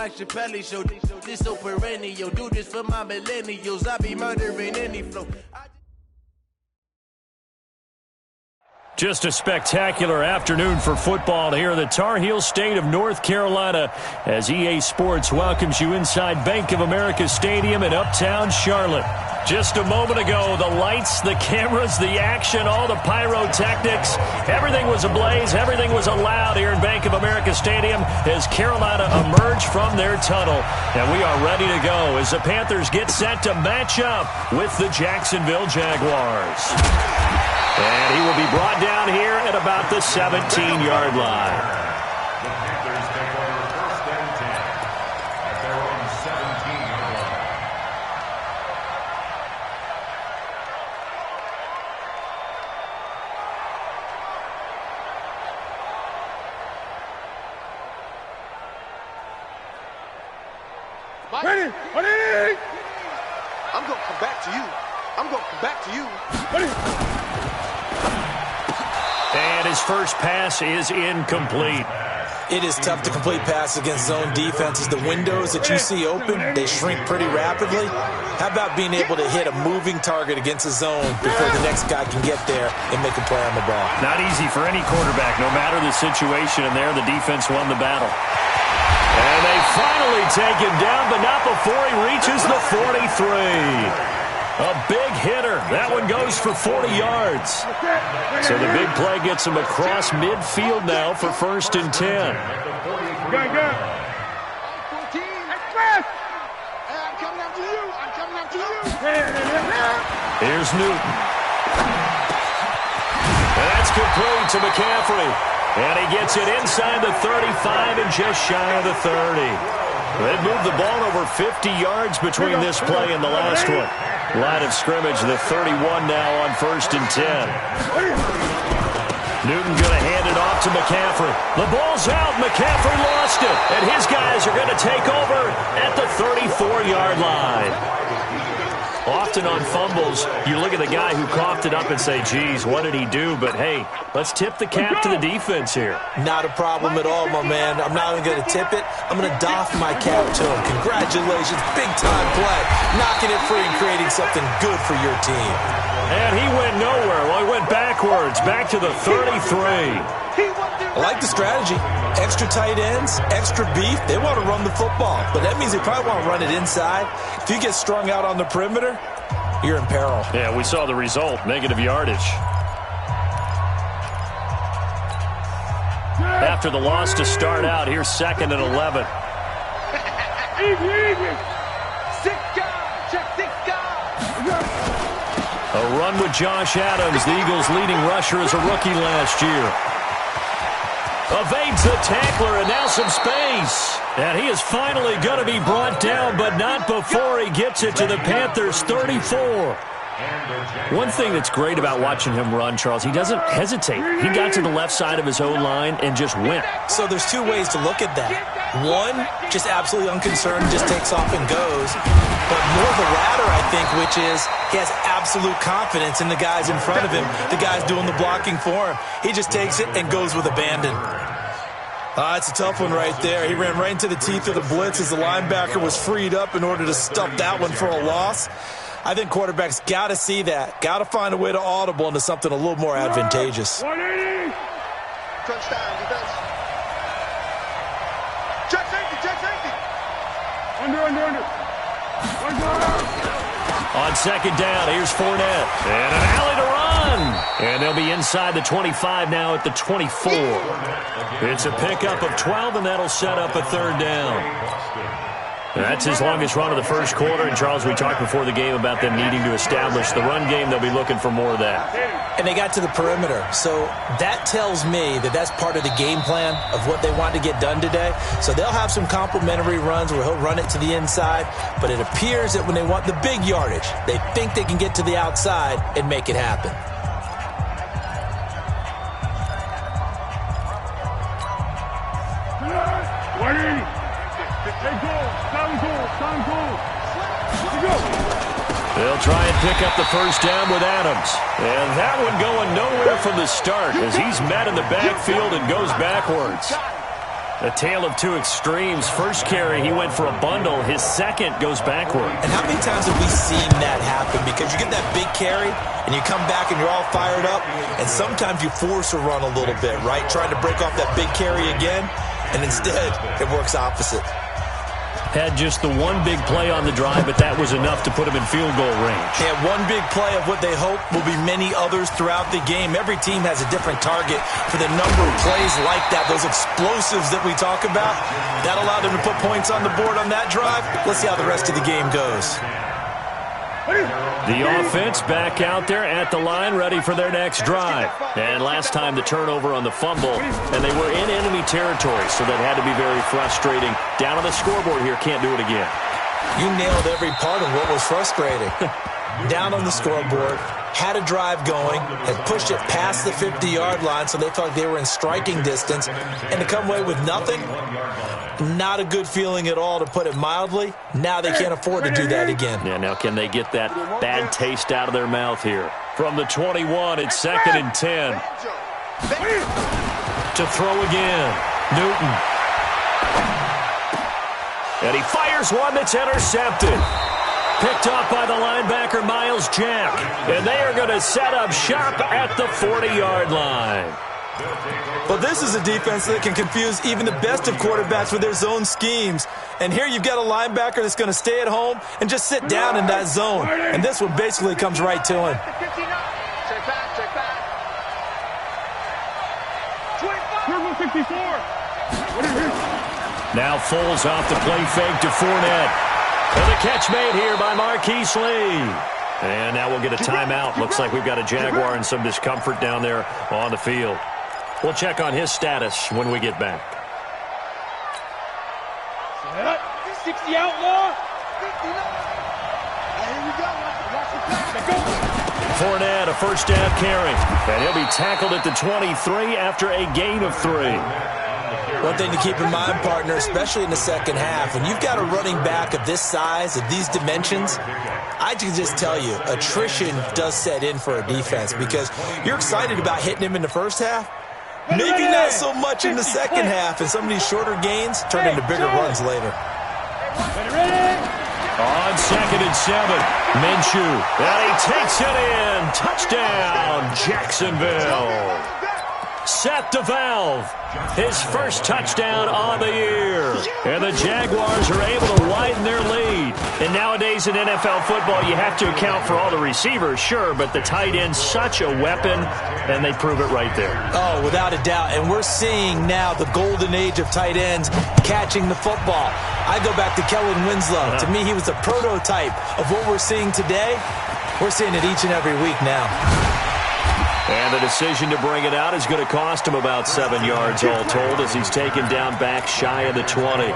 Mike Chappelle show. This so perennial. Do this for my millennials. I be murdering any flow. Just a spectacular afternoon for football here in the Tar Heel state of North Carolina as EA Sports welcomes you inside Bank of America Stadium in Uptown Charlotte. Just a moment ago, the lights, the cameras, the action, all the pyrotechnics, everything was ablaze, everything was allowed here in Bank of America Stadium as Carolina emerged from their tunnel. And we are ready to go as the Panthers get set to match up with the Jacksonville Jaguars. And he will be brought down here at about the 17-yard line. The Panthers take over first and 10 at their own 17-yard line. Ready? Ready? I'm going to come back to you. I'm going to come back to you. Ready? And his first pass is incomplete. It is tough to complete passes against zone defenses. The windows that you see open, they shrink pretty rapidly. How about being able to hit a moving target against a zone before the next guy can get there and make a play on the ball? Not easy for any quarterback, no matter the situation. And there, the defense won the battle. And they finally take him down, but not before he reaches the 43. A big hitter. That one goes for 40 yards. So the big play gets him across midfield now for first and 10. Good. I'm coming after you. I'm coming after you. Here's Newton. And that's complete to McCaffrey. And he gets it inside the 35 and just shy of the 30. They've moved the ball over 50 yards between this play and the last one. Line of scrimmage, the 31 now on first and 10. Newton going to hand it off to McCaffrey. The ball's out. McCaffrey lost it. And his guys are going to take over at the 34-yard line. Often on fumbles, you look at the guy who coughed it up and say, geez, what did he do? But, hey, let's tip the cap to the defense here. Not a problem at all, my man. I'm not even going to tip it. I'm going to doff my cap to him. Congratulations. Big-time play. Knocking it free and creating something good for your team. And he went nowhere. Well, he went backwards, back to the 33. I like the strategy. Extra tight ends, extra beef. They want to run the football, but that means they probably want to run it inside. If you get strung out on the perimeter, you're in peril. Yeah, we saw the result, negative yardage. After the loss to start out, here's second and 11. A run with Josh Adams, the Eagles' leading rusher as a rookie last year. Evades the tackler, and now some space. And he is finally going to be brought down, but not before he gets it to the Panthers' 34. One thing that's great about watching him run, Charles, he doesn't hesitate. He got to the left side of his own line and just went. So there's two ways to look at that. One, just absolutely unconcerned, just takes off and goes. But more the latter, I think, which is he has absolute confidence in the guys in front of him, the guys doing the blocking for him. He just takes it and goes with abandon. It's a tough one right there. He ran right into the teeth of the blitz as the linebacker was freed up in order to stuff that one for a loss. I think quarterbacks got to see that. Got to find a way to audible into something a little more advantageous. 180. Crunch time, defense. Check safety. Under. On second down, here's Fournette. And an alley to run. And they'll be inside the 25 now at the 24. It's a pickup of 12, and that'll set up a third down. That's his longest run of the first quarter. And, Charles, we talked before the game about them needing to establish the run game. They'll be looking for more of that. And they got to the perimeter. So that tells me that that's part of the game plan of what they want to get done today. So they'll have some complementary runs where he'll run it to the inside. But it appears that when they want the big yardage, they think they can get to the outside and make it happen. They'll try and pick up the first down with Adams. And that one going nowhere from the start as he's met in the backfield and goes backwards. A tale of two extremes. First carry, he went for a bundle. His second goes backward. And how many times have we seen that happen? Because you get that big carry, and you come back and you're all fired up, and sometimes you force a run a little bit, right? Trying to break off that big carry again, and instead it works opposite. Had just the one big play on the drive, but that was enough to put him in field goal range. Yeah, one big play of what they hope will be many others throughout the game. Every team has a different target for the number of plays like that, those explosives that we talk about. That allowed them to put points on the board on that drive. Let's see how the rest of the game goes. The offense back out there at the line, ready for their next drive. And last time the turnover on the fumble, and they were in enemy territory, so that had to be very frustrating. Down on the scoreboard here, can't do it again. You nailed every part of what was frustrating. Down on the scoreboard, had a drive going, had pushed it past the 50-yard line, so they thought they were in striking distance, and to come away with nothing, not a good feeling at all, to put it mildly. Now they can't afford to do that again. Yeah, now can they get that bad taste out of their mouth here? From the 21, it's 2nd and 10. To throw again, Newton. And he fires one that's intercepted. Picked off by the linebacker, Miles Jack. And they are going to set up shop at the 40-yard line. Well, this is a defense that can confuse even the best of quarterbacks with their zone schemes. And here you've got a linebacker that's going to stay at home and just sit down in that zone. And this one basically comes right to him. Check back. 24. Now Foles off the play fake to Fournette. And the catch made here by Marquise Lee. And now we'll get a timeout. Looks like we've got a Jaguar in some discomfort down there on the field. We'll check on his status when we get back. 60 outlaw. Fournette, a first down carry. And he'll be tackled at the 23 after a gain of 3. One thing to keep in mind, partner, especially in the second half, when you've got a running back of this size, of these dimensions, I can just tell you, attrition does set in for a defense because you're excited about hitting him in the first half. Maybe not so much in the second half, and some of these shorter gains turn into bigger runs later. On 2nd and 7, Minshew, and he takes it in. Touchdown, Jacksonville. Set the valve. His first touchdown on the year. And the Jaguars are able to widen their lead. And nowadays in NFL football, you have to account for all the receivers, sure, but the tight end's such a weapon, and they prove it right there. Oh, without a doubt. And we're seeing now the golden age of tight ends catching the football. I go back to Kellen Winslow. To me, he was the prototype of what we're seeing today. We're seeing it each and every week now. And the decision to bring it out is going to cost him about 7 yards all told as he's taken down back shy of the 20.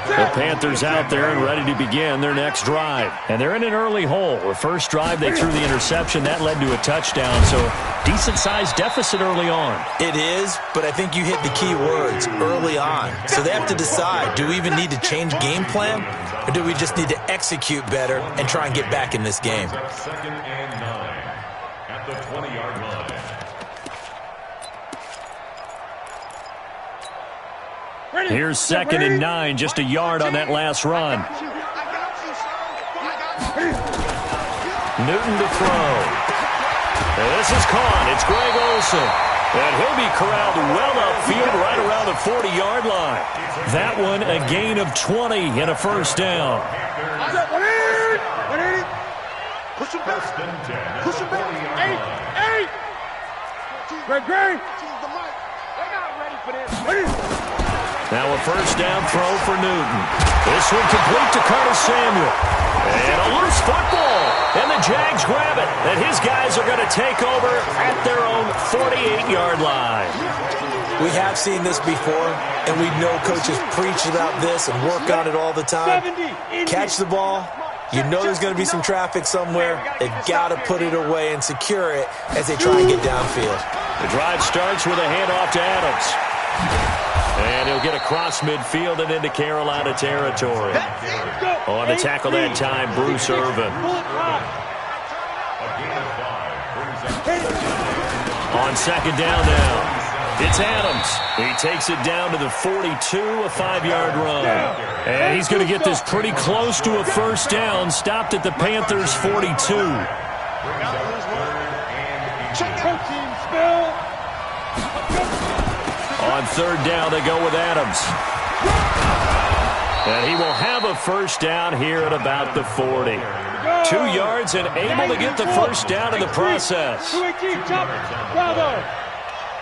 The Panthers out there and ready to begin their next drive. And they're in an early hole. The first drive, they threw the interception. That led to a touchdown, so decent-sized deficit early on. It is, but I think you hit the key words, early on. So they have to decide, do we even need to change game plan, or do we just need to execute better and try and get back in this game? 2nd and 9 at the 20-yard line. Here's 2nd and 9, just a yard on that last run. Newton to throw. And this is caught. It's Greg Olsen. And he'll be corralled well upfield right around the 40-yard line. That one a gain of 20 and a first down. Push him back. 1st and 10. Push him back. 8. Greg. They're not ready for this. Now a first down throw for Newton. This one complete to Curtis Samuel. And a loose football. And the Jags grab it. And his guys are going to take over at their own 48-yard line. We have seen this before, and we know coaches preach about this and work on it all the time. Catch the ball. You know there's going to be some traffic somewhere. They've got to put it away and secure it as they try and get downfield. The drive starts with a handoff to Adams. And he'll get across midfield and into Carolina territory. On the tackle that time, Bruce Irvin. On 2nd down now. It's Adams. He takes it down to the 42, a 5-yard run. And he's going to get this pretty close to a first down, stopped at the Panthers' 42. On third down, they go with Adams. And he will have a first down here at about the 40. 2 yards and able to get the first down in the process.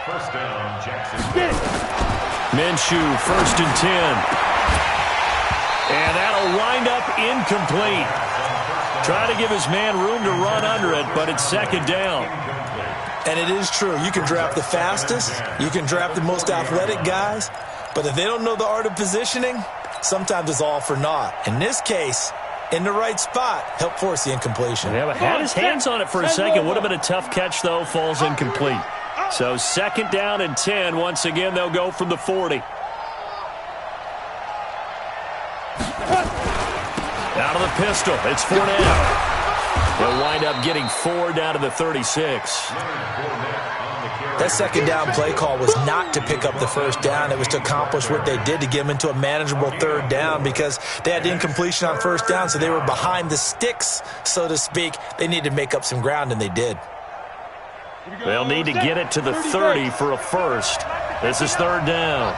First down, Jackson. Minshew, 1st and 10. And that'll wind up incomplete. Try to give his man room to run under it, but it's 2nd down. And it is true. You can draft the fastest. You can draft the most athletic guys. But if they don't know the art of positioning, sometimes it's all for naught. In this case, in the right spot, help force the incompletion. Yeah, but had his hands on it for a second. Would have been a tough catch, though. Falls incomplete. So 2nd down and 10. Once again, they'll go from the 40. Out of the pistol. It's Fournette. They'll wind up getting 4 down to the 36. That 2nd down play call was not to pick up the first down. It was to accomplish what they did, to get them into a manageable 3rd down, because they had incompletion on 1st down, so they were behind the sticks, so to speak. They needed to make up some ground, and they did. They'll need to get it to the 30 for a first. This is 3rd down.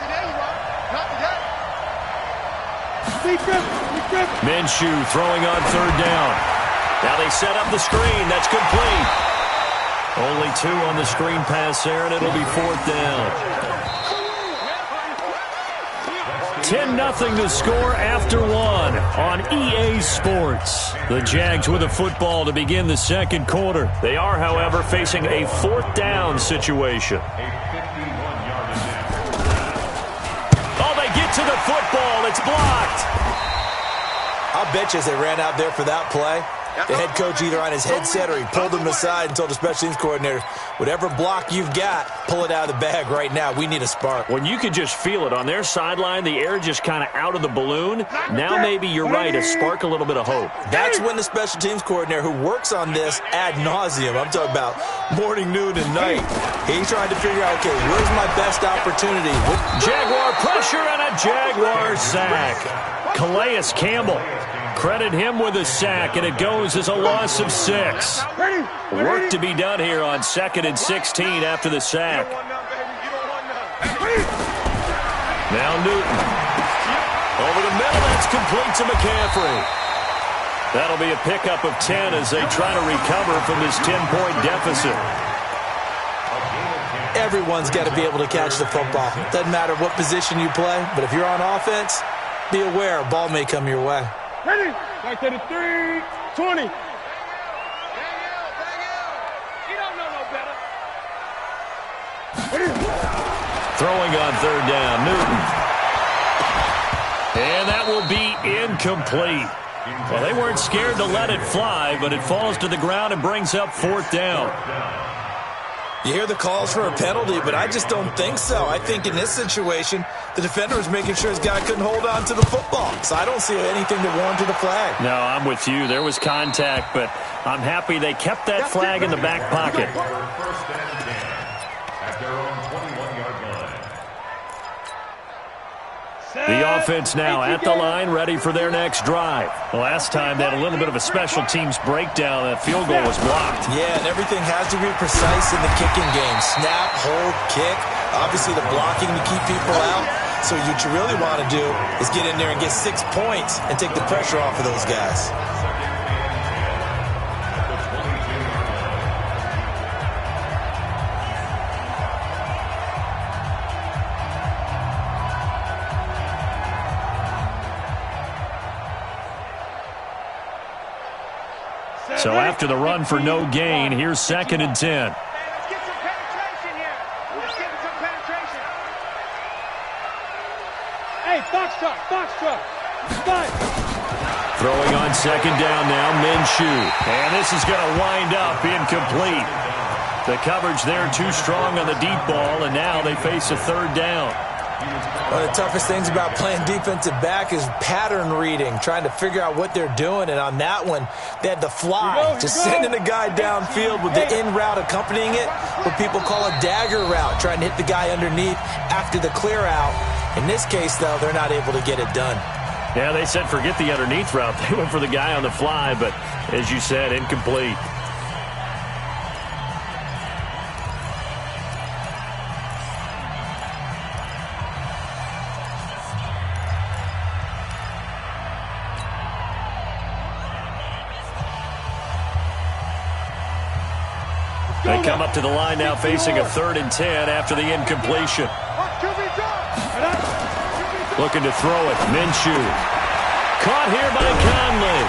Minshew throwing on 3rd down. Now they set up the screen. That's complete. Only 2 on the screen pass there, and it'll be 4th down. 10-0 to score after 1 on EA Sports. The Jags with a football to begin the 2nd quarter. They are, however, facing a 4th down situation. Oh, they get to the football. It's blocked. I'll bet you as they ran out there for that play, the head coach either on his headset or he pulled him aside and told the special teams coordinator, whatever block you've got, pull it out of the bag right now. We need a spark. When you could just feel it on their sideline, the air just kind of out of the balloon. Now maybe you're right, a spark, a little bit of hope. That's when the special teams coordinator who works on this ad nauseum, I'm talking about morning, noon, and night, he's trying to figure out, okay, where's my best opportunity? Jaguar pressure and a Jaguar sack. Calais Campbell. Credit him with a sack, and it goes as a loss of 6. Work to be done here on 2nd and 16 after the sack. Now Newton. Over the middle, that's complete to McCaffrey. That'll be a pickup of 10 as they try to recover from this 10-point deficit. Everyone's got to be able to catch the football. Doesn't matter what position you play, but if you're on offense, be aware a ball may come your way. Ready? Back to the 3, 20. He don't know no better. Throwing on 3rd down, Newton. And that will be incomplete. Well, they weren't scared to let it fly, but it falls to the ground and brings up 4th down. You hear the calls for a penalty, but I just don't think so. I think in this situation, the defender was making sure his guy couldn't hold on to the football. So I don't see anything to warrant a flag. No, I'm with you. There was contact, but I'm happy they kept that flag in the back pocket. First and 10 at their own 21-yard line. The offense now at the line, ready for their next drive. The last time they had a little bit of a special teams breakdown. That field goal was blocked. Yeah, and everything has to be precise in the kicking game. Snap, hold, kick. Obviously the blocking to keep people out. So what you really want to do is get in there and get 6 points and take the pressure off of those guys. So after the run for no gain, here's 2nd and 10. Let's get some penetration here. Let's get some penetration. Hey, box truck. Fight. Throwing on 2nd down now, Minshew. And this is going to wind up incomplete. The coverage there too strong on the deep ball, and now they face a 3rd down. One of the toughest things about playing defensive back is pattern reading, trying to figure out what they're doing. And on that one, they had the fly, just sending a guy downfield with the in route accompanying it, what people call a dagger route, trying to hit the guy underneath after the clear out. In this case, though, they're not able to get it done. Yeah, they said forget the underneath route. They went for the guy on the fly, but as you said, incomplete. They come up to the line now facing a 3rd and 10 after the incompletion. Looking to throw it. Minshew. Caught here by Conley.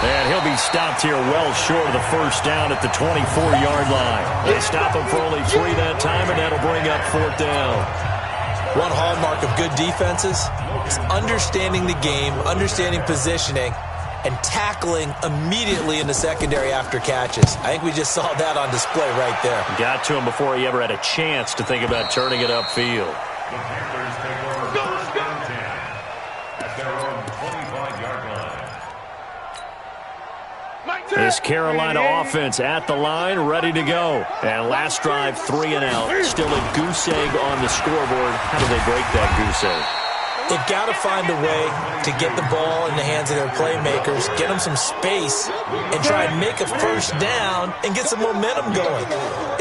And he'll be stopped here well short of the first down at the 24-yard line. They stop him for only 3 that time, and that'll bring up 4th down. One hallmark of good defenses is understanding the game, understanding positioning, and tackling immediately in the secondary after catches. I think we just saw that on display right there. Got to him before he ever had a chance to think about turning it upfield. The Panthers take over 1st and 10 at their own 25-yard line. This Carolina offense at the line, ready to go. And last drive, 3 and out. Still a goose egg on the scoreboard. How do they break that goose egg? They've got to find a way to get the ball in the hands of their playmakers, get them some space, and try and make a first down and get some momentum going.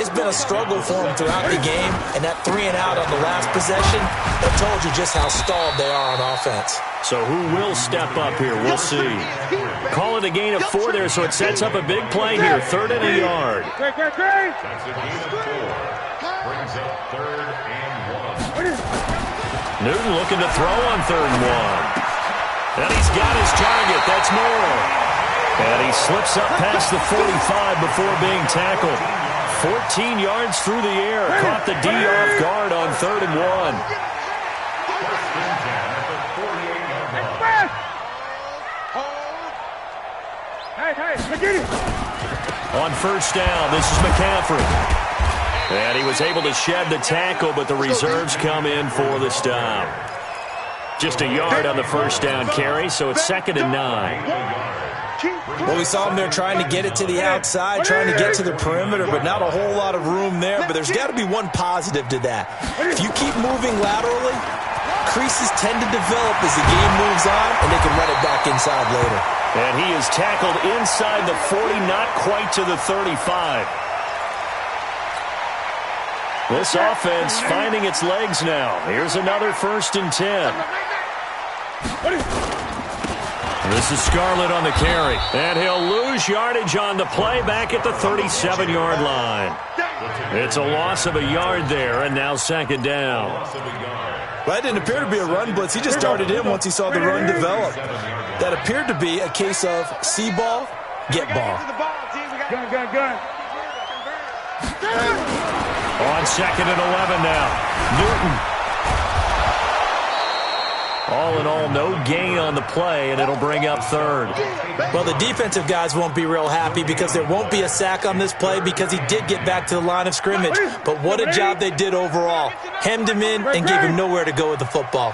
It's been a struggle for them throughout the game, and that 3 and out on the last possession, that told you just how stalled they are on offense. So who will step up here? We'll see. Call it a gain of 4 there, so it sets up a big play here. 3rd and a yard. That's a gain of 4. Brings up 3rd and 1. Newton looking to throw on 3rd and 1. And he's got his target. That's Moore. And he slips up past the 45 before being tackled. 14 yards through the air. Caught the D off guard on 3rd and 1. 1st and 10 at the 48-yard line. On 1st down, this is McCaffrey. And he was able to shed the tackle, but the reserves come in for the stop. Just a yard on the 1st down carry, so it's 2nd and 9. Well, we saw him there trying to get it to the outside, trying to get to the perimeter, but not a whole lot of room there. But there's got to be one positive to that. If you keep moving laterally, creases tend to develop as the game moves on, and they can run it back inside later. And he is tackled inside the 40, not quite to the 35. This offense finding its legs now. Here's another 1st and 10. This is Scarlett on the carry. And he'll lose yardage on the play back at the 37-yard line. It's a loss of a yard there, and now 2nd down. Well, that didn't appear to be a run blitz. He just darted in once he saw the run develop. That appeared to be a case of see ball, get ball. Gun. On 2nd and 11 now. Newton. All in all, no gain on the play, and it'll bring up 3rd. Well, the defensive guys won't be real happy because there won't be a sack on this play because he did get back to the line of scrimmage. But what a job they did overall. Hemmed him in and gave him nowhere to go with the football.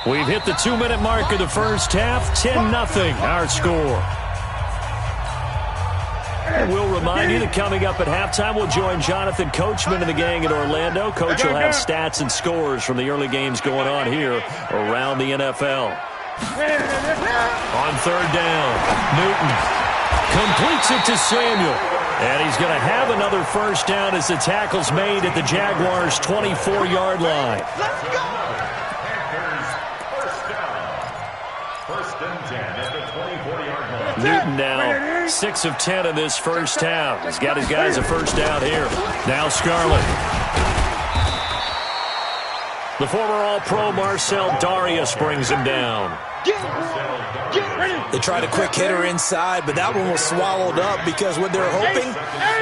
We've hit the 2-minute mark of the first half. 10-0 our score. And we'll remind you that coming up at halftime, we'll join Jonathan Coachman and the gang in Orlando. Coach will have stats and scores from the early games going on here around the NFL. On 3rd down, Newton completes it to Samuel. And he's going to have another first down as the tackle's made at the Jaguars' 24-yard line. Let's go! First and 10 at the 24-yard line. Newton now 6 of 10 in this first half. He's got his guys a first down here. Now Scarlett. The former All-Pro Marcel Darius brings him down. They tried a quick hitter inside, but that one was swallowed up because what they're hoping,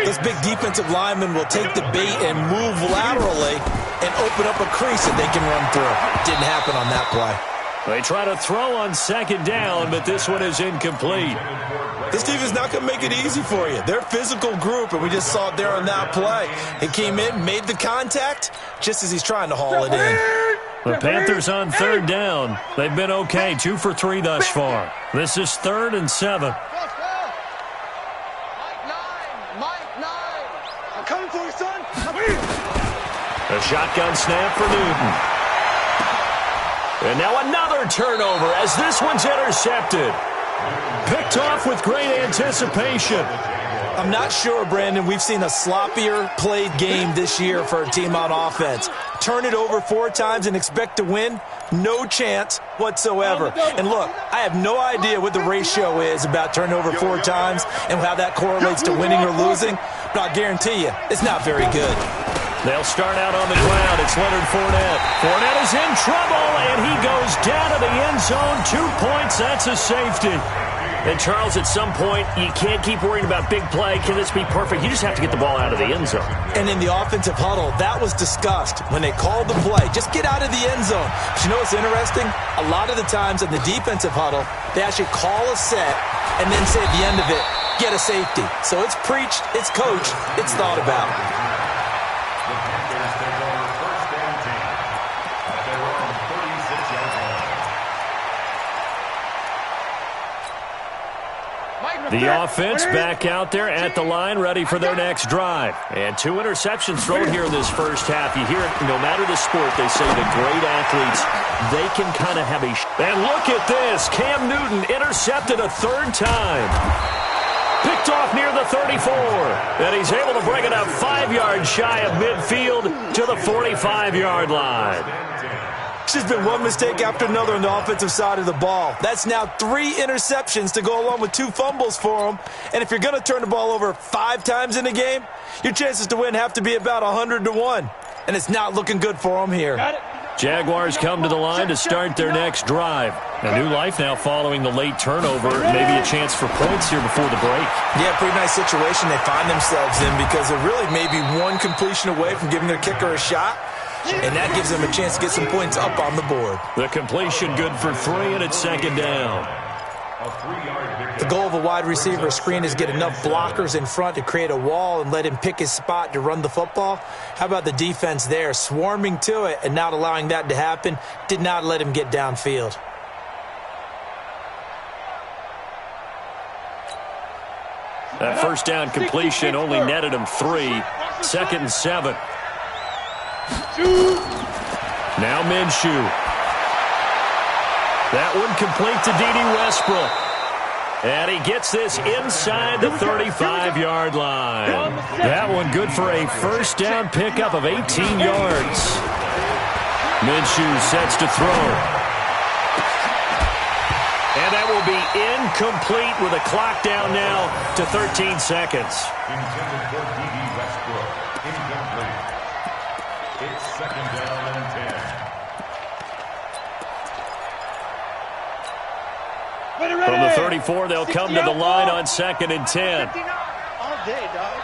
those big defensive linemen will take the bait and move laterally and open up a crease that they can run through. Didn't happen on that play. They try to throw on second down, but this one is incomplete. This team is not going to make it easy for you. They're a physical group, and we just saw it there on that play. He came in, made the contact, just as he's trying to haul it in. The Panthers on third down. They've been okay, 2 for 3 thus far. This is 3rd and 7. Mike 9. I'm coming for you, son. A shotgun snap for Newton. And now another turnover as this one's intercepted. Picked off with great anticipation. I'm not sure, Brandon, we've seen a sloppier played game this year for a team on offense. Turn it over 4 times and expect to win? No chance whatsoever. And look, I have no idea what the ratio is about turning over 4 times and how that correlates to winning or losing, but I'll guarantee you, it's not very good. They'll start out on the ground. It's Leonard Fournette. Fournette is in trouble, and he goes down to the end zone. 2 points. That's a safety. And, Charles, at some point, you can't keep worrying about big play. Can this be perfect? You just have to get the ball out of the end zone. And in the offensive huddle, that was discussed when they called the play. Just get out of the end zone. But you know what's interesting? A lot of the times in the defensive huddle, they actually call a set and then say at the end of it, get a safety. So it's preached, it's coached, it's thought about. The offense back out there at the line, ready for their next drive. And 2 interceptions thrown here in this first half. You hear it, no matter the sport, they say the great athletes, they can kind of have a... And look at this. Cam Newton intercepted a 3rd time. Picked off near the 34. And he's able to bring it up 5 yards shy of midfield to the 45-yard line. It's just been one mistake after another on the offensive side of the ball. That's now 3 interceptions to go along with 2 fumbles for him. And if you're going to turn the ball over 5 times in a game, your chances to win have to be about 100-1. And it's not looking good for him here. Jaguars come to the line to start their next drive. A new life now following the late turnover. Maybe a chance for points here before the break. Yeah, pretty nice situation they find themselves in because they're really maybe one completion away from giving their kicker a shot. And that gives them a chance to get some points up on the board. The completion good for 3, and it's 2nd down. The goal of a wide receiver screen is get enough blockers in front to create a wall and let him pick his spot to run the football. How about the defense there? Swarming to it and not allowing that to happen. Did not let him get downfield. That first down completion only netted him 3. 2nd and 7. Now Minshew. That one complete to D.D. Westbrook. And he gets this inside the 35-yard line. That one good for a first down pickup of 18 yards. Minshew sets to throw. And that will be incomplete with a clock down now to 13 seconds. Intended for D.D. Westbrook. Incomplete. It's 2nd down and 10. From the 34, they'll come to the line on 2nd and 10. All day, dog.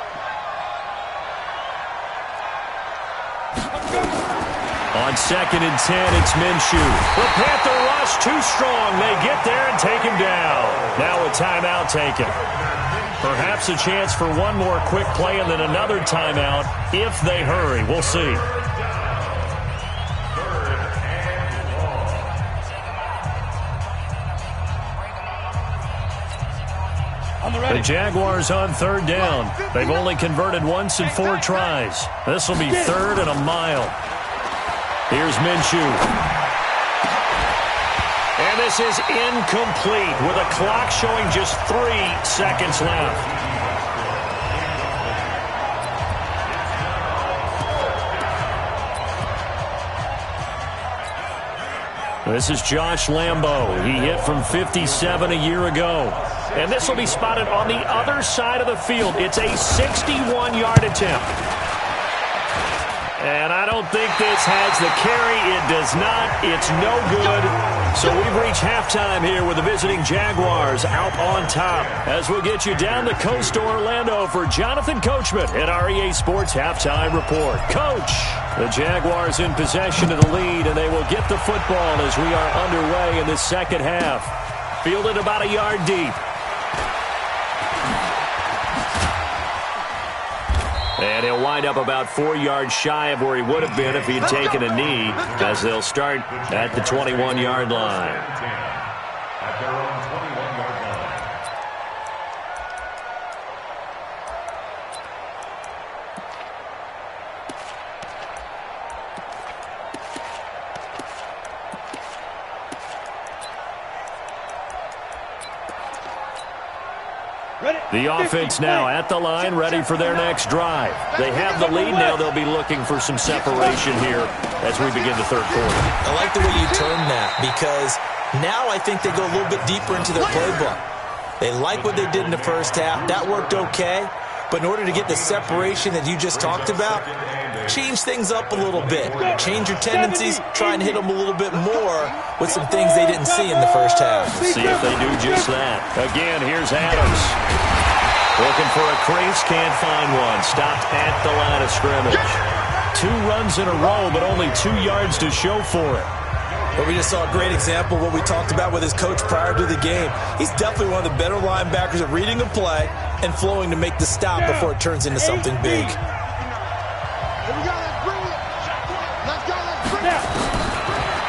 On 2nd and 10, it's Minshew. The Panther rush too strong. They get there and take him down. Now a timeout taken. Perhaps a chance for one more quick play and then another timeout if they hurry. We'll see. The Jaguars on 3rd down. They've only converted once in 4 tries. This will be 3rd and a mile. Here's Minshew. And this is incomplete with a clock showing just 3 seconds left. This is Josh Lambo. He hit from 57 a year ago. And this will be spotted on the other side of the field. It's a 61-yard attempt. And I don't think this has the carry. It does not. It's no good. So we've reached halftime here with the visiting Jaguars out on top. As we'll get you down the coast to Orlando for Jonathan Coachman at our EA Sports Halftime Report. Coach. The Jaguars in possession of the lead, and they will get the football as we are underway in the second half. Fielded about a yard deep. And he'll wind up about 4 yards shy of where he would have been if he had taken a knee, as they'll start at the 21-yard line. At their own 21-yard line. The offense now at the line, ready for their next drive. They have the lead now. They'll be looking for some separation here as we begin the third quarter. I like the way you term that, because now I think they go a little bit deeper into their playbook. They like what they did in the first half. That worked okay. But in order to get the separation that you just talked about, change things up a little bit. Change your tendencies. Try and hit them a little bit more with some things they didn't see in the first half. See if they do just that. Again, here's Adams. Looking for a crease, can't find one. Stopped at the line of scrimmage. 2 runs in a row, but only 2 yards to show for it. But we just saw a great example of what we talked about with his coach prior to the game. He's definitely one of the better linebackers at reading a play and flowing to make the stop before it turns into something big.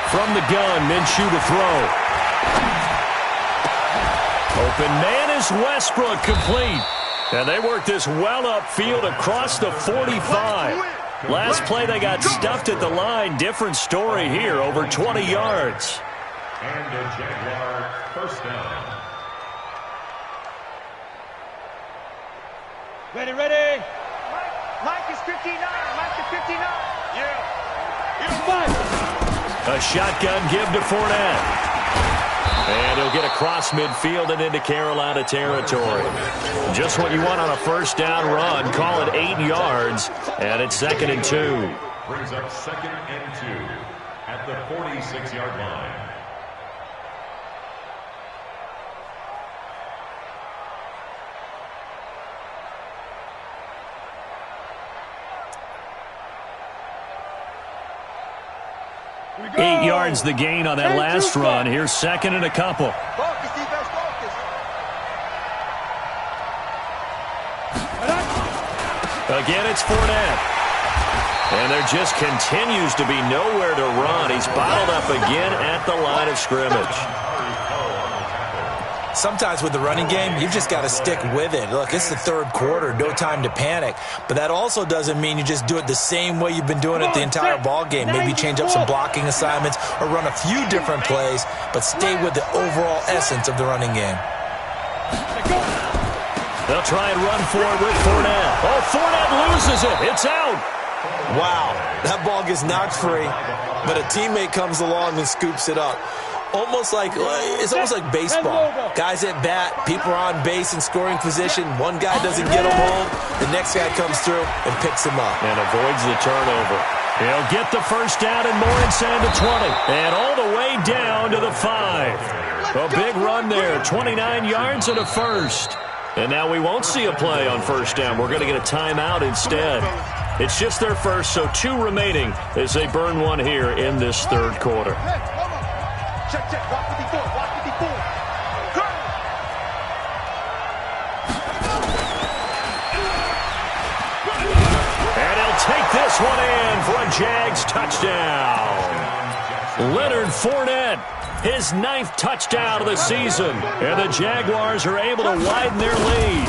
From the gun, Minshew to throw. Open man is Westbrook, complete. And they work this well upfield across the 45. Last play, they got stuffed at the line. Different story here, over 20 yards. And a Jaguar first down. Ready. Mike is 59. Mike is 59. Yeah. It's fine. A shotgun give to Fournette. And he'll get across midfield and into Carolina territory. Just what you want on a first down run. Call it 8 yards, and it's 2nd and 2. Brings up 2nd and 2 at the 46-yard line. Eight yards the gain on that last run. Here's 2nd and a couple. Focus, defense, focus. Again, it's Fournette. And there just continues to be nowhere to run. He's bottled up again at the line of scrimmage. Sometimes with the running game, you've just got to stick with it. Look, it's the third quarter, no time to panic. But that also doesn't mean you just do it the same way you've been doing it the entire ball game. Maybe change up some blocking assignments or run a few different plays, but stay with the overall essence of the running game. They'll try and run for it with Fournette. Oh, Fournette loses it. It's out. Wow, that ball gets knocked free, but a teammate comes along and scoops it up. It's almost like baseball. Guys at bat, people are on base in scoring position. One guy doesn't get him home. The next guy comes through and picks him up. And avoids the turnover. He'll get the first down and more inside the 20. And all the way down to the 5. A big run there. 29 yards and a first. And now we won't see a play on first down. We're going to get a timeout instead. It's just their first, so 2 remaining as they burn one here in this third quarter. Check. Walk 54. And he'll take this one in for a Jags touchdown. Leonard Fournette, his 9th touchdown of the season. And the Jaguars are able to widen their lead.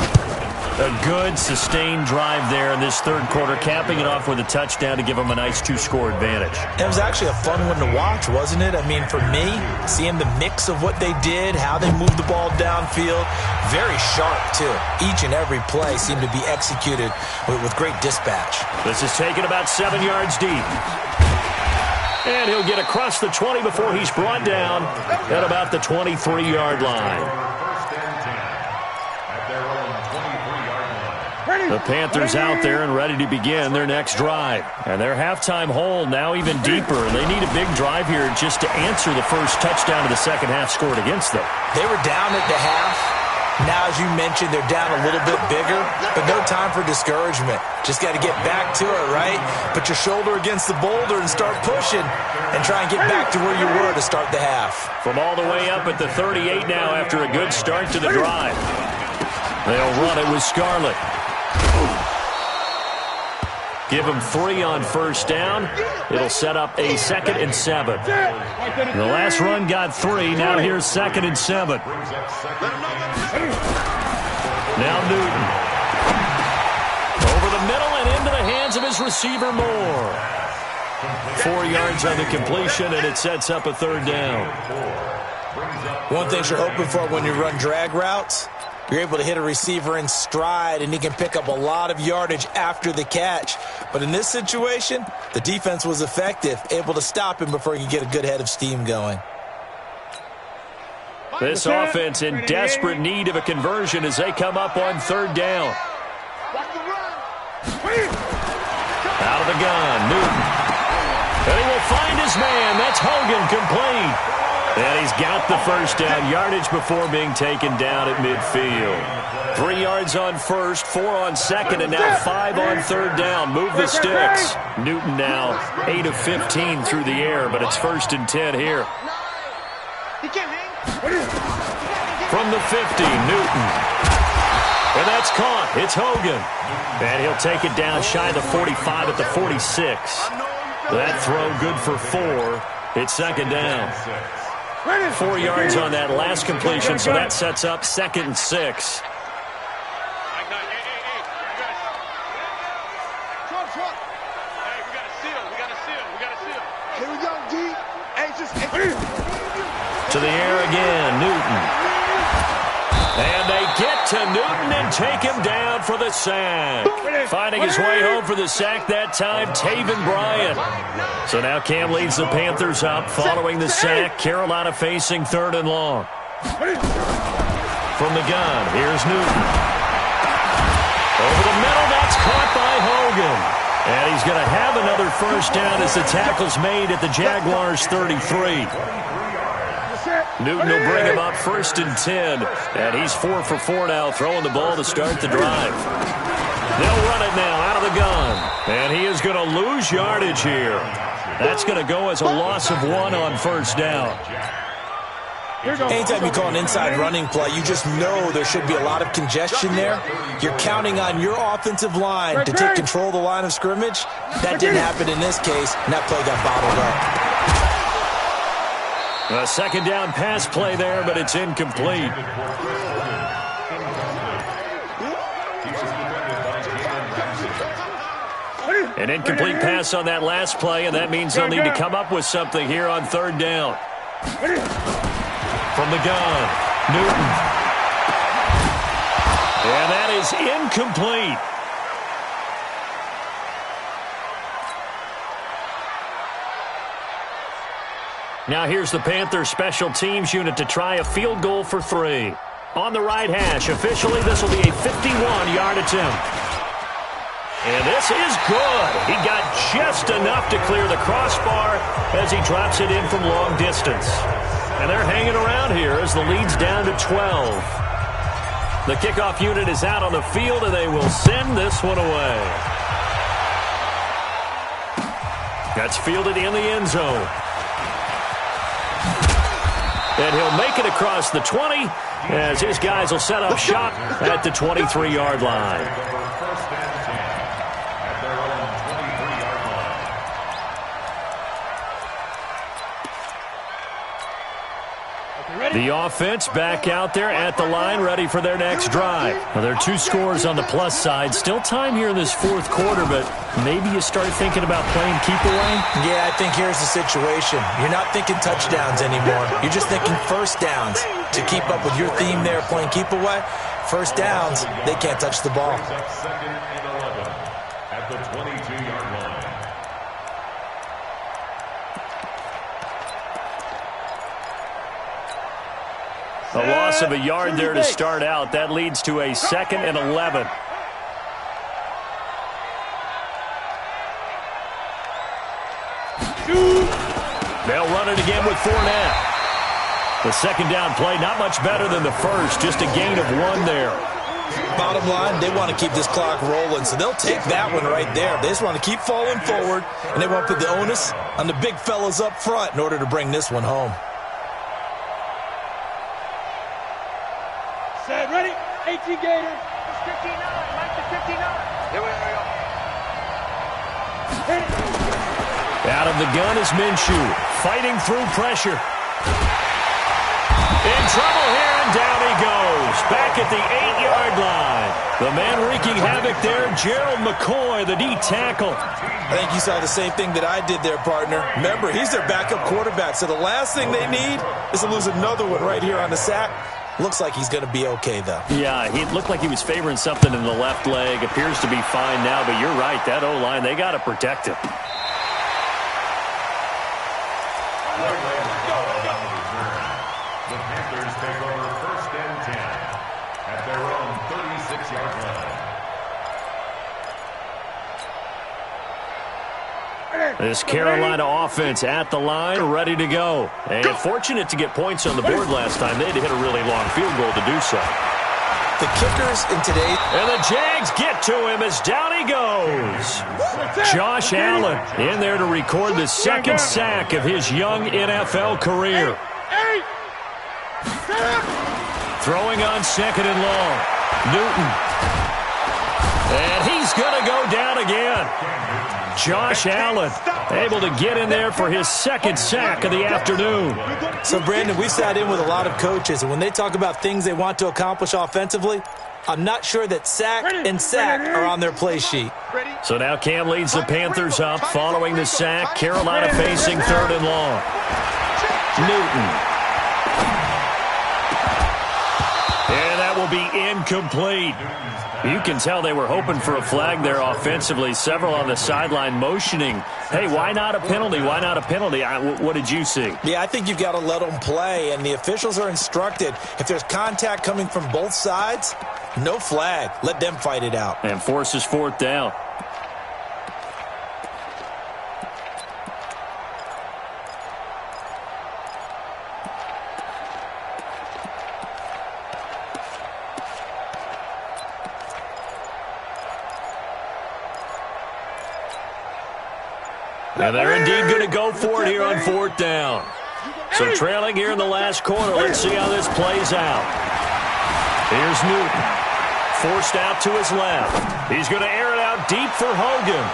A good, sustained drive there in this third quarter, capping it off with a touchdown to give them a nice 2-score advantage. It was actually a fun one to watch, wasn't it? I mean, for me, seeing the mix of what they did, how they moved the ball downfield, very sharp, too. Each and every play seemed to be executed with great dispatch. This is taken about 7 yards deep. And he'll get across the 20 before he's brought down at about the 23-yard line. The Panthers out there and ready to begin their next drive. And their halftime hole now even deeper. And they need a big drive here just to answer the first touchdown of the second half scored against them. They were down at the half. Now, as you mentioned, they're down a little bit bigger, but no time for discouragement. Just got to get back to it, right? Put your shoulder against the boulder and start pushing and try and get back to where you were to start the half. From all the way up at the 38 now after a good start to the drive. They'll run it with Scarlett. Give him 3 on first down. It'll set up a 2nd and 7. The last run got 3. Now here's 2nd and 7. Now Newton. Over the middle and into the hands of his receiver Moore. 4 yards on the completion, and it sets up a 3rd down. One thing you're hoping for when you run drag routes, you're able to hit a receiver in stride, and he can pick up a lot of yardage after the catch. But in this situation, the defense was effective, able to stop him before he could get a good head of steam going. This offense in desperate need of a conversion as they come up on 3rd down. Out of the gun, Newton. And he will find his man. That's Hogan, complete. And he's got the first down yardage before being taken down at midfield. 3 yards on first, 4 on second, and now 5 on 3rd down. Move the sticks. Newton now 8 of 15 through the air, but it's 1st and 10 here. From the 50, Newton. And that's caught. It's Hogan. And he'll take it down shy of the 45 at the 46. That throw good for 4. It's 2nd down. 4 yards on that last completion, so that sets up 2nd and 6. Here we go, D. To the air again, Newton. And they get to Newton and take him down for the sack. Finding his way home for the sack that time, Taven Bryan. So now Cam leads the Panthers up following the sack. Carolina facing 3rd and long. From the gun, here's Newton. Over the middle, that's caught by Hogan. And he's going to have another first down as the tackle's made at the Jaguars' 33. Newton will bring him up 1st and 10. And he's 4 for 4 now, throwing the ball to start the drive. They'll run it now out of the gun. And he is going to lose yardage here. That's going to go as a loss of 1 on 1st down. Anytime you call an inside running play, you just know there should be a lot of congestion there. You're counting on your offensive line to take control of the line of scrimmage. That didn't happen in this case, and that play got bottled up. A 2nd down pass play there, but it's incomplete. An incomplete pass on that last play, and that means they'll need to come up with something here on 3rd down. From the gun, Newton. And that is incomplete. Now here's the Panthers special teams unit to try a field goal for 3. On the right hash, officially this will be a 51-yard attempt. And this is good. He got just enough to clear the crossbar as he drops it in from long distance. And they're hanging around here as the lead's down to 12. The kickoff unit is out on the field, and they will send this one away. That's fielded in the end zone. And he'll make it across the 20 as his guys will set up shop at the 23-yard line. The offense back out there at the line, ready for their next drive. Well, there are 2 scores on the plus side. Still time here in this 4th quarter, but maybe you start thinking about playing keep away? Yeah, I think here's the situation. You're not thinking touchdowns anymore. You're just thinking first downs. To keep up with your theme there, playing keep away, first downs, they can't touch the ball. 2nd and 11 at the 22-yard line. A loss of a yard there to start out. That leads to a 2nd and 11. They'll run it again with Fournette. The second down play, not much better than the first, just a gain of 1 there. Bottom line, they want to keep this clock rolling, so they'll take that one right there. They just want to keep falling forward, and they want to put the onus on the big fellas up front in order to bring this one home. Set, ready? 18 Gator. 59, Mike to 59. Here we go. Out of the gun is Minshew, fighting through pressure. In trouble here, and down he goes. Back at the 8-yard line. The man wreaking havoc there, Gerald McCoy, the D tackle. I think you saw the same thing that I did there, partner. Remember, he's their backup quarterback, so the last thing they need is to lose another one right here on the sack. Looks like he's going to be okay, though. Yeah, he looked like he was favoring something in the left leg. Appears to be fine now, but you're right. That O-line, they got to protect him. The Panthers take over 1st and 10 at their own 36-yard line. This Carolina offense at the line, ready to go. And fortunate to get points on the board last time. They had to hit a really long field goal to do so. The kickers in today. And the Jags get to him as down he goes. Josh Allen in there to record the second sack of his young NFL career. Throwing on 2nd and long. Newton. And he's going to go down again. Josh Allen able to get in there for his second sack of the afternoon. So, Brandon, we sat in with a lot of coaches, and when they talk about things they want to accomplish offensively, I'm not sure that sack and sack are on their play sheet. So now Cam leads the Panthers up following the sack. Carolina facing 3rd and long. Newton. And that will be incomplete. You can tell they were hoping for a flag there offensively. Several on the sideline motioning. Hey, why not a penalty? Why not a penalty? What did you see? Yeah, I think you've got to let them play, and the officials are instructed. If there's contact coming from both sides, no flag. Let them fight it out. And forces 4th down. And they're indeed going to go for it here on 4th down. So trailing here in the last quarter. Let's see how this plays out. Here's Newton. Forced out to his left. He's going to air it out deep for Hogan.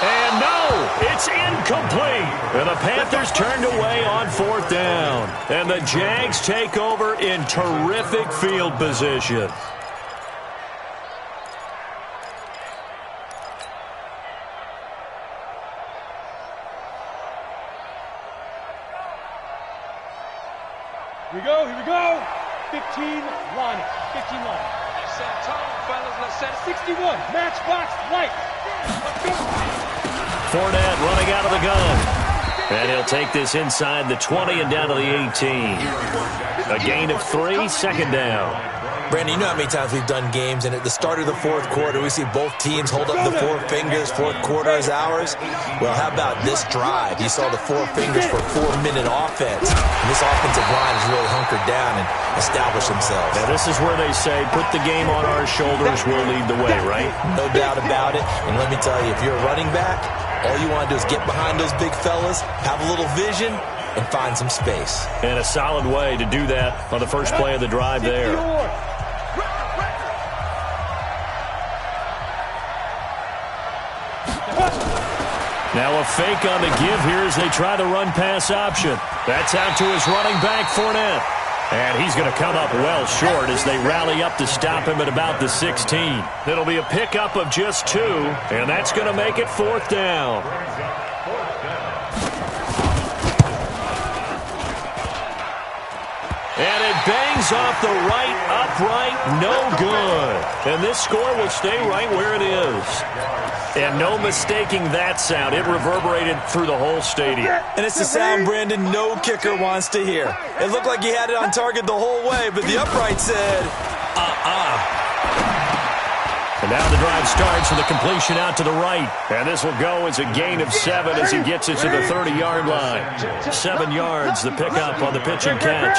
And no, it's incomplete. And the Panthers turned away on 4th down. And the Jags take over in terrific field position. Here we go. 15 line. 15 line. Set tone, fellas. Let's set 61. Matchbox light. Let's go. Fournette running out of the gun. And he'll take this inside the 20 and down to the 18. A gain of 3, 2nd down. Brandon, you know how many times we've done games, and at the start of the 4th quarter, we see both teams hold up the 4 fingers, 4th quarter is ours. Well, how about this drive? You saw the 4 fingers for 4-minute offense. And this offensive line has really hunkered down and established themselves. Now, this is where they say, put the game on our shoulders, we'll lead the way, right? No doubt about it. And let me tell you, if you're a running back, all you want to do is get behind those big fellas, have a little vision, and find some space. And a solid way to do that on the first play of the drive there. Now a fake on the give here as they try the run-pass option. That's out to his running back, Fournette. And he's going to come up well short as they rally up to stop him at about the 16. It'll be a pickup of just 2, and that's going to make it 4th down. And it bangs off the right upright, no good. And this score will stay right where it is. And no mistaking that sound. It reverberated through the whole stadium. And it's the sound, Brandon, no kicker wants to hear. It looked like he had it on target the whole way, but the upright said, And now the drive starts with a completion out to the right. And this will go as a gain of 7 as he gets it to the 30-yard line. 7 yards, the pickup on the pitch and catch.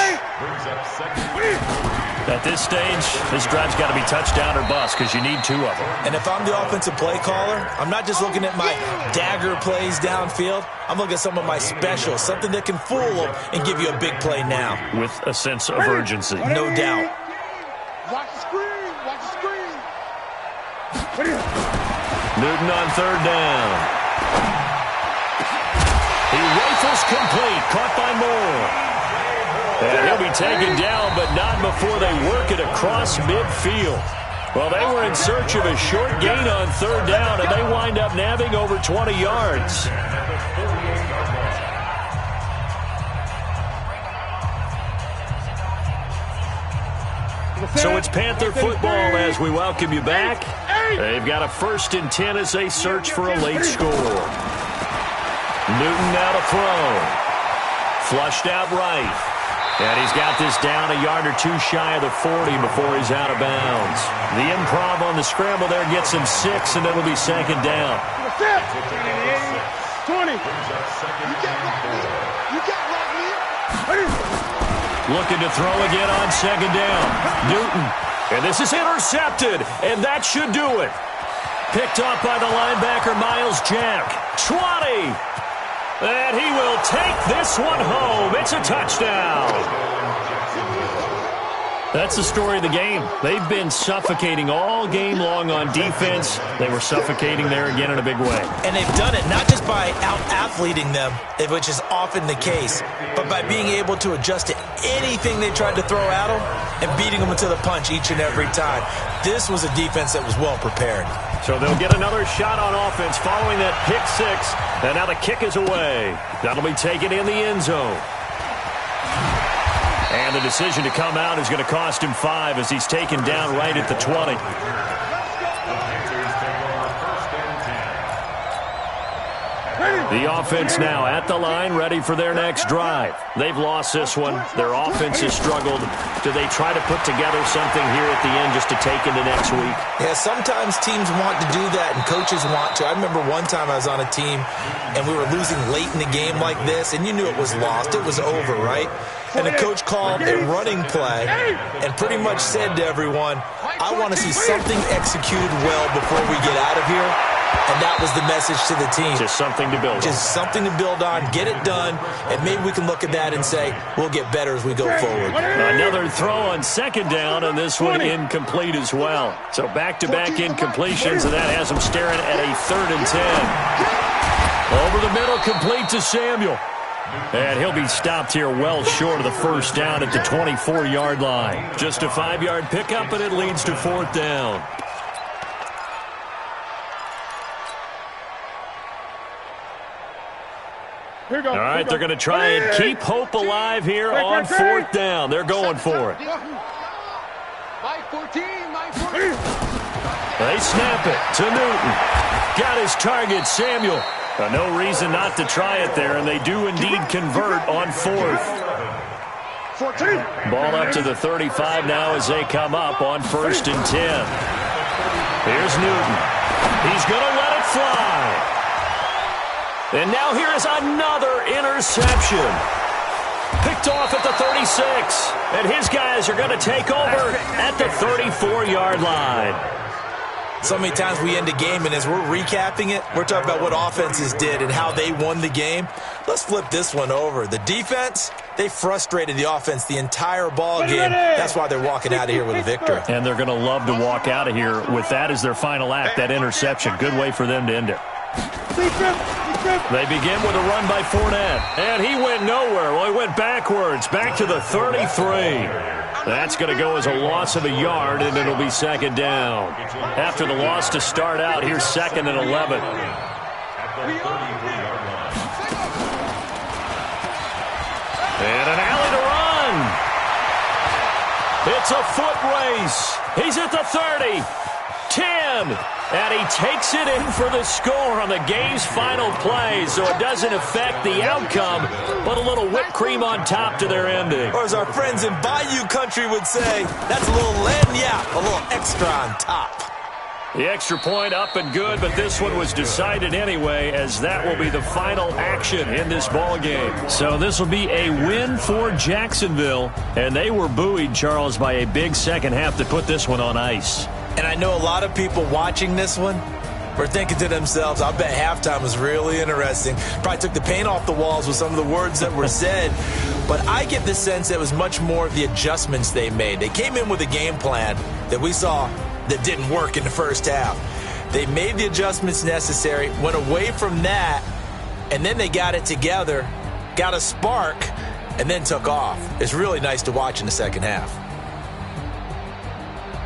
At this stage, this drive's got to be touchdown or bust because you need 2 of them. And if I'm the offensive play caller, I'm not just looking at my dagger plays downfield. I'm looking at some of my specials, something that can fool them and give you a big play now. With a sense of urgency. No doubt. Watch the screen. Watch the screen. Newton on 3rd down. He rifles complete, caught by Moore. And he'll be taken down, but not before they work it across midfield. Well, they were in search of a short gain on 3rd down, and they wind up nabbing over 20 yards. So it's Panther football as we welcome you back. They've got a 1st and 10 as they search for a late score. Newton now to throw. Flushed out right. And he's got this down a yard or 2 shy of the 40 before he's out of bounds. The improv on the scramble there gets him 6, and it'll be 2nd down. 20. You got right, Looking to throw again on 2nd down. Newton. And this is intercepted, and that should do it. Picked off by the linebacker, Miles Jack. 20. And he will take this one home. It's a touchdown. That's the story of the game. They've been suffocating all game long on defense. They were suffocating there again in a big way. And they've done it not just by out-athleting them, which is often the case, but by being able to adjust to anything they tried to throw at them and beating them to the punch each and every time. This was a defense that was well prepared. So they'll get another shot on offense following that pick 6. And now the kick is away. That'll be taken in the end zone. And the decision to come out is going to cost him 5 as he's taken down right at the 20. The offense now at the line, ready for their next drive. They've lost this one. Their offense has struggled. Do they try to put together something here at the end just to take into next week? Yeah, sometimes teams want to do that and coaches want to. I remember one time I was on a team and we were losing late in the game like this, and you knew it was lost. It was over, right? And the coach called a running play and pretty much said to everyone, I want to see something executed well before we get out of here. And that was the message to the team. Just something to build on. Just something to build on, get it done, and maybe we can look at that and say, we'll get better as we go forward. Another throw on 2nd down, and this one incomplete as well. So back-to-back incompletions, and that has them staring at a 3rd and 10. Over the middle, complete to Samuel. And he'll be stopped here well short of the 1st down at the 24-yard line. Just a 5-yard pickup, and it leads to 4th down. All right, they're going to try and keep hope alive here on 4th down. They're going for it. My 14, my 14. They snap it to Newton. Got his target, Samuel. No reason not to try it there, and they do indeed convert on 4th. 14. Ball up to the 35 now as they come up on 1st and 10. Here's Newton. He's going to let it fly. And now here is another interception. Picked off at the 36. And his guys are going to take over at the 34-yard line. So many times we end a game, and as we're recapping it, we're talking about what offenses did and how they won the game. Let's flip this one over. The defense, they frustrated the offense the entire ball game. That's why they're walking out of here with a victory. And they're going to love to walk out of here with that as their final act, that interception. Good way for them to end it. They begin with a run by Fournette. And he went nowhere. Well, he went backwards, back to the 33. That's going to go as a loss of a yard, and it'll be 2nd down. After the loss to start out, here's 2nd and 11. And an alley to run. It's a foot race. He's at the 30, 10. And he takes it in for the score on the game's final play, so it doesn't affect the outcome, but a little whipped cream on top to their ending. Or as our friends in Bayou Country would say, that's a little lagniappe, a little extra on top. The extra point up and good, but this one was decided anyway, as that will be the final action in this ball game. So this will be a win for Jacksonville, and they were buoyed, Charles, by a big second half to put this one on ice. And I know a lot of people watching this one were thinking to themselves, I bet halftime was really interesting. Probably took the paint off the walls with some of the words that were said. But I get the sense that it was much more of the adjustments they made. They came in with a game plan that we saw that didn't work in the first half. They made the adjustments necessary, went away from that, and then they got it together, got a spark, and then took off. It's really nice to watch in the second half.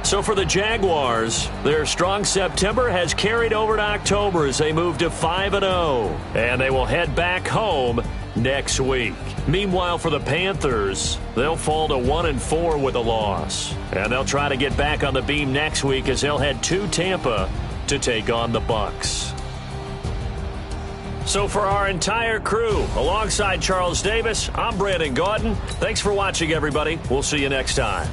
So for the Jaguars, their strong September has carried over to October as they move to 5-0, and they will head back home next week. Meanwhile, for the Panthers, they'll fall to 1-4 with a loss, and they'll try to get back on the beam next week as they'll head to Tampa to take on the Bucs. So for our entire crew, alongside Charles Davis, I'm Brandon Gaudin. Thanks for watching, everybody. We'll see you next time.